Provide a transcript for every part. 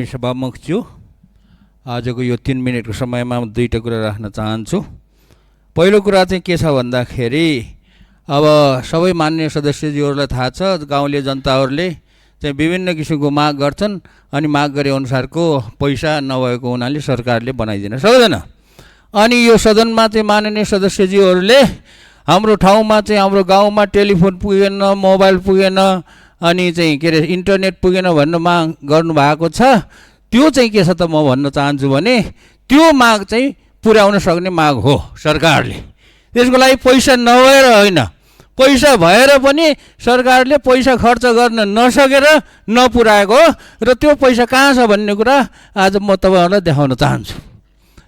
सभामुखज्यू आजको यो 3 मिनेटको समयमा म दुईटा कुरा राख्न चाहन्छु। पहिलो कुरा चाहिँ के छ भन्दाखेरि अब सबै माननीय सदस्यज्यूहरूलाई थाहा छ गाउँले जनताहरूले चाहिँ विभिन्न किसिमको माग गर्छन् अनि माग गरे अनुसारको पैसा नभएको हुनाले सरकारले बनाइदिन सक्दैन। अनि यो सदनमा चाहिँ माननीय सदस्यज्यूहरूले हाम्रो ठाउँमा चाहिँ हाम्रो गाउँमा टेलिफोन पुगेन, मोबाइल पुगेन, अनि चाहिँ के अरे इन्टरनेट पुगेन भन्ने माग गर्नुभएको छ। त्यो चाहिँ के छ त म भन्न चाहन्छु भने त्यो माग चाहिँ पुर्याउन सक्ने माग हो सरकारले। त्यसको लागि पैसा नभएर होइन, पैसा भएर पनि सरकारले पैसा खर्च गर्न नसकेर नपुर्याएको हो र त्यो पैसा कहाँ छ भन्ने कुरा आज म तपाईँहरूलाई देखाउन चाहन्छु।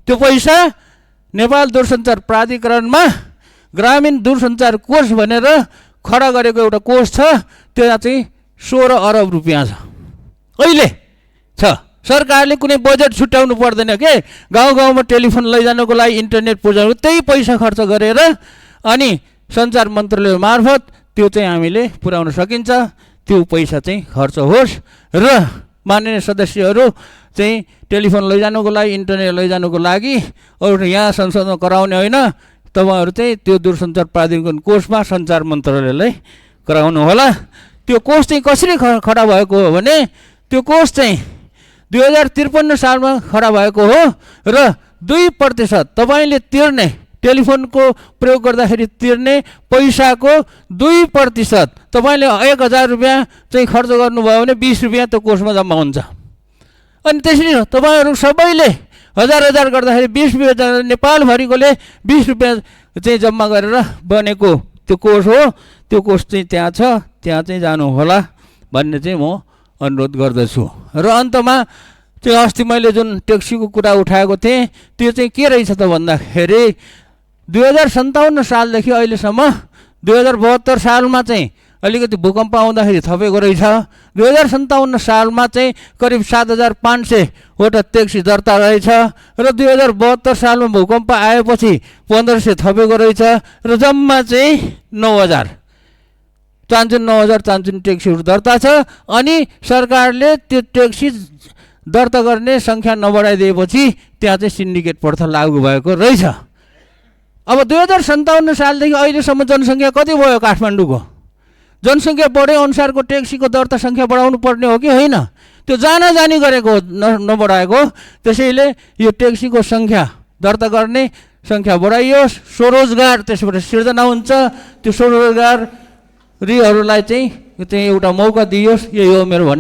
त्यो पैसा नेपाल दूरसञ्चार प्राधिकरणमा ग्रामीण दूरसञ्चार कोष भनेर खडा गरेको एउटा कोष छ, त्यहाँ चाहिँ 16 अरब रुपियाँ छ अहिले छ। सरकारले कुनै बजेट छुट्याउनु पर्दैन के, गाउँ गाउँमा टेलिफोन लैजानुको लागि इन्टरनेट पुर्याउनु त्यही पैसा खर्च गरेर अनि सञ्चार मन्त्रालय मार्फत त्यो चाहिँ हामीले पुर्याउन सकिन्छ। त्यो पैसा चाहिँ खर्च होस् र माननीय सदस्यहरू चाहिँ टेलिफोन लैजानुको लागि इन्टरनेट लैजानुको लागि अरू यहाँ संसदमा कराउने होइन, तपाईँहरू चाहिँ त्यो दूरसञ्चार प्राधिकरण कोषमा सञ्चार मन्त्रालयलाई गराउनु होला। त्यो कोष चाहिँ कसरी खडा भएको हो भने त्यो कोष चाहिँ 2053 सालमा खडा भएको हो र 2% तपाईँले तिर्ने टेलिफोनको प्रयोग गर्दाखेरि तिर्ने पैसाको 2% तपाईँले 1000 रुपियाँ चाहिँ खर्च गर्नुभयो भने 20 रुपियाँ त्यो कोषमा जम्मा हुन्छ। अनि त्यसरी तपाईँहरू सबैले 1000 गर्दाखेरि 20 रुपियाँ नेपालभरिकोले 20 रुपियाँ चाहिँ जम्मा गरेर बनेको त्यो कोष हो। त्यो कोष चाहिँ त्यहाँ छ, त्यहाँ चाहिँ जानु होला भन्ने चाहिँ म अनुरोध गर्दछु। र अन्तमा चाहिँ अस्ति मैले जुन ट्याक्सीको कुरा उठाएको थिएँ त्यो चाहिँ के रहेछ त भन्दाखेरि 2057 सालदेखि अहिलेसम्म 2072 सालमा चाहिँ अलिकति भूकम्प आउँदाखेरि थपेको रहेछ। 2057 सालमा चाहिँ करिब 7500वटा ट्याक्सी दर्ता रहेछ र 2072 सालमा भूकम्प आएपछि 1500 थपेको रहेछ र जम्मा चाहिँ 9000 चान्चुन ट्याक्सीहरू दर्ता छ। अनि सरकारले त्यो ट्याक्सी दर्ता गर्ने सङ्ख्या नबढाइदिएपछि त्यहाँ चाहिँ सिन्डिकेट प्रथा लागू भएको रहेछ। अब 2057 सालदेखि अहिलेसम्म जनसङ्ख्या कति भयो काठमाडौँको? जनसङ्ख्या बढे अनुसारको ट्याक्सीको दर्ता सङ्ख्या बढाउनु पर्ने हो कि होइन? त्यो जानी गरेको नबढाएको। त्यसैले यो ट्याक्सीको सङ्ख्या दर्ता गर्ने सङ्ख्या बढाइयोस्, स्वरोजगार त्यसबाट सिर्जना हुन्छ, त्यो स्वरोजगारीहरूलाई चाहिँ एउटा मौका दिइयोस्। यही हो मेरो